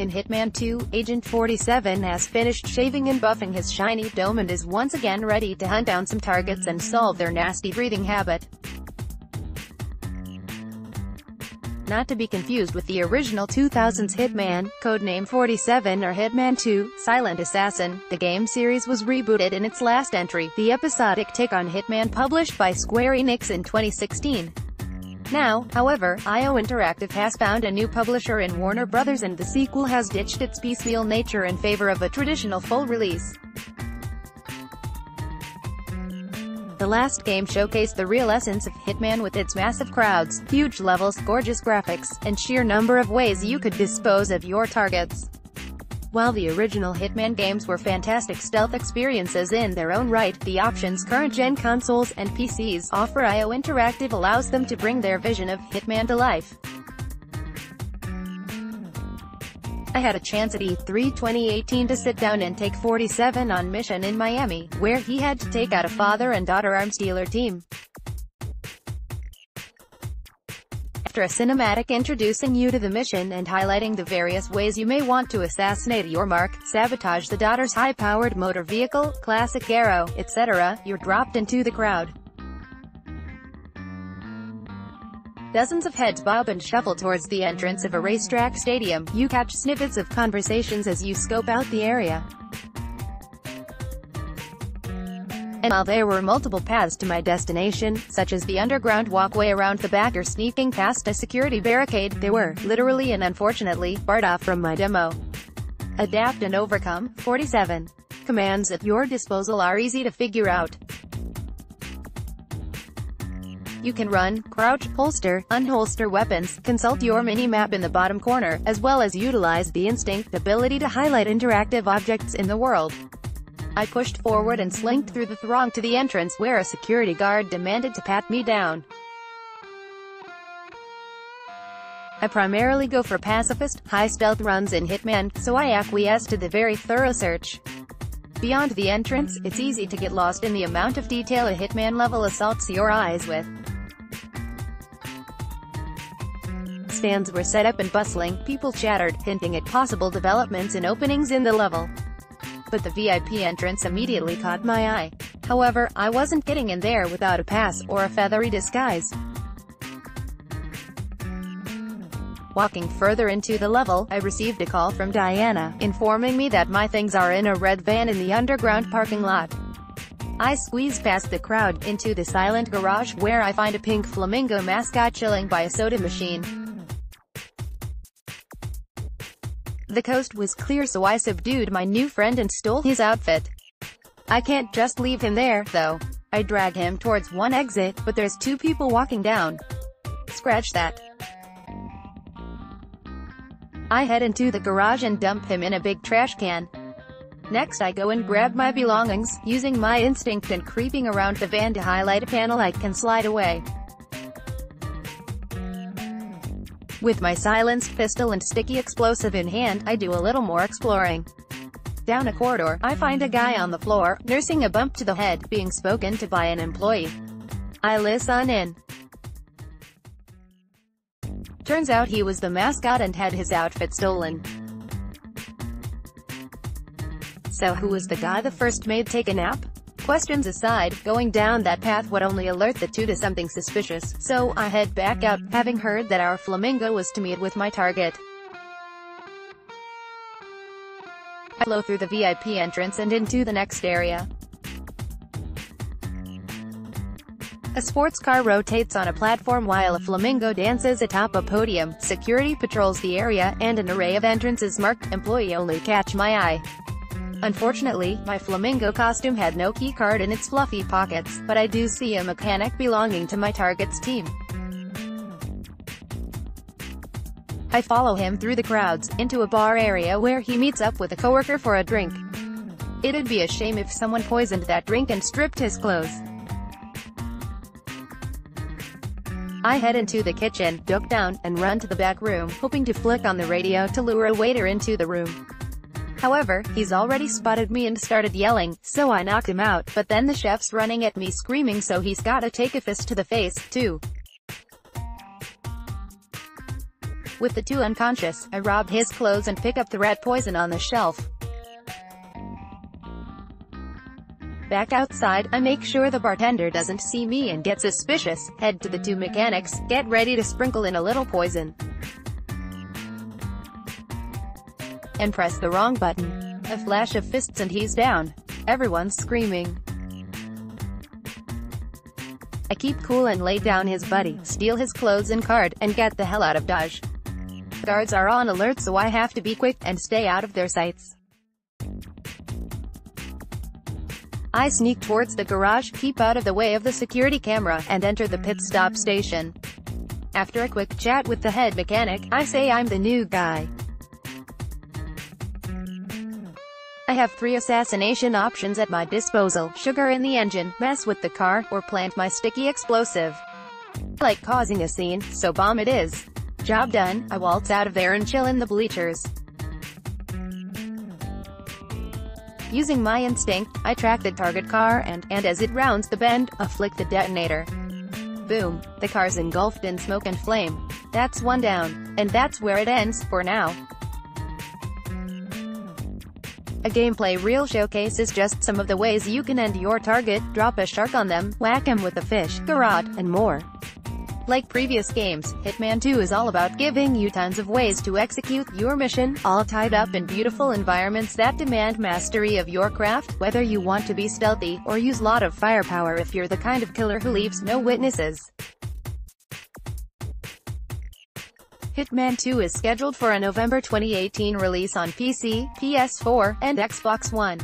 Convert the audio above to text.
In Hitman 2, Agent 47 has finished shaving and buffing his shiny dome and is once again ready to hunt down some targets and solve their nasty breathing habit. Not to be confused with the original 2000s Hitman, Codename 47 or Hitman 2, Silent Assassin, the game series was rebooted in its last entry, the episodic take on Hitman published by Square Enix in 2016. Now, however, IO Interactive has found a new publisher in Warner Bros. And the sequel has ditched its piecemeal nature in favor of a traditional full release. The last game showcased the real essence of Hitman with its massive crowds, huge levels, gorgeous graphics, and sheer number of ways you could dispose of your targets. While the original Hitman games were fantastic stealth experiences in their own right, the options current-gen consoles and PCs offer IO Interactive allows them to bring their vision of Hitman to life. I had a chance at E3 2018 to sit down and take 47 on mission in Miami, where he had to take out a father and daughter arms dealer team. After a cinematic introducing you to the mission and highlighting the various ways you may want to assassinate your mark, sabotage the daughter's high-powered motor vehicle, classic arrow, etc., you're dropped into the crowd. Dozens of heads bob and shuffle towards the entrance of a racetrack stadium. You catch snippets of conversations as you scope out the area. And while there were multiple paths to my destination, such as the underground walkway around the back or sneaking past a security barricade, they were, literally and unfortunately, barred off from my demo. Adapt and overcome. 47. Commands at your disposal are easy to figure out. You can run, crouch, holster, unholster weapons, consult your mini-map in the bottom corner, as well as utilize the instinct ability to highlight interactive objects in the world. I pushed forward and slinked through the throng to the entrance where a security guard demanded to pat me down. I primarily go for pacifist, high-stealth runs in Hitman, so I acquiesced to the very thorough search. Beyond the entrance, it's easy to get lost in the amount of detail a Hitman-level assaults your eyes with. Stands were set up and bustling, people chattered, hinting at possible developments and openings in the level. But the VIP entrance immediately caught my eye. However, I wasn't getting in there without a pass, or a feathery disguise. Walking further into the level, I received a call from Diana, informing me that my things are in a red van in the underground parking lot. I squeeze past the crowd, into the silent garage, where I find a pink flamingo mascot chilling by a soda machine. The coast was clear, so I subdued my new friend and stole his outfit. I can't just leave him there, though. I drag him towards one exit, but there's two people walking down. Scratch that. I head into the garage and dump him in a big trash can. Next I go and grab my belongings, using my instinct and creeping around the van to highlight a panel I can slide away. With my silenced pistol and sticky explosive in hand, I do a little more exploring. Down a corridor, I find a guy on the floor, nursing a bump to the head, being spoken to by an employee. I listen in. Turns out he was the mascot and had his outfit stolen. So who was the guy the first maid take a nap? Questions aside, going down that path would only alert the two to something suspicious, so I head back out, having heard that our flamingo was to meet with my target. I flow through the VIP entrance and into the next area. A sports car rotates on a platform while a flamingo dances atop a podium. Security patrols the area, and an array of entrances marked "Employee Only" catch my eye. Unfortunately, my flamingo costume had no keycard in its fluffy pockets, but I do see a mechanic belonging to my target's team. I follow him through the crowds, into a bar area where he meets up with a coworker for a drink. It'd be a shame if someone poisoned that drink and stripped his clothes. I head into the kitchen, duck down, and run to the back room, hoping to flick on the radio to lure a waiter into the room. However, he's already spotted me and started yelling, so I knock him out, but then the chef's running at me screaming, so he's gotta take a fist to the face, too. With the two unconscious, I rob his clothes and pick up the rat poison on the shelf. Back outside, I make sure the bartender doesn't see me and get suspicious, head to the two mechanics, get ready to sprinkle in a little poison, and press the wrong button. A flash of fists and he's down. Everyone's screaming. I keep cool and lay down his buddy, steal his clothes and card, and get the hell out of Dodge. Guards are on alert, so I have to be quick and stay out of their sights. I sneak towards the garage, keep out of the way of the security camera, and enter the pit stop station. After a quick chat with the head mechanic, I say I'm the new guy. I have 3 assassination options at my disposal: sugar in the engine, mess with the car, or plant my sticky explosive. I like causing a scene, so bomb it is. Job done, I waltz out of there and chill in the bleachers. Using my instinct, I track the target car and as it rounds the bend, I flick the detonator. Boom. The car's engulfed in smoke and flame. That's one down. And that's where it ends, for now. A gameplay reel showcases just some of the ways you can end your target: drop a shark on them, whack him with a fish, garrote, and more. Like previous games, Hitman 2 is all about giving you tons of ways to execute your mission, all tied up in beautiful environments that demand mastery of your craft, whether you want to be stealthy, or use a lot of firepower if you're the kind of killer who leaves no witnesses. Hitman 2 is scheduled for a November 2018 release on PC, PS4, and Xbox One.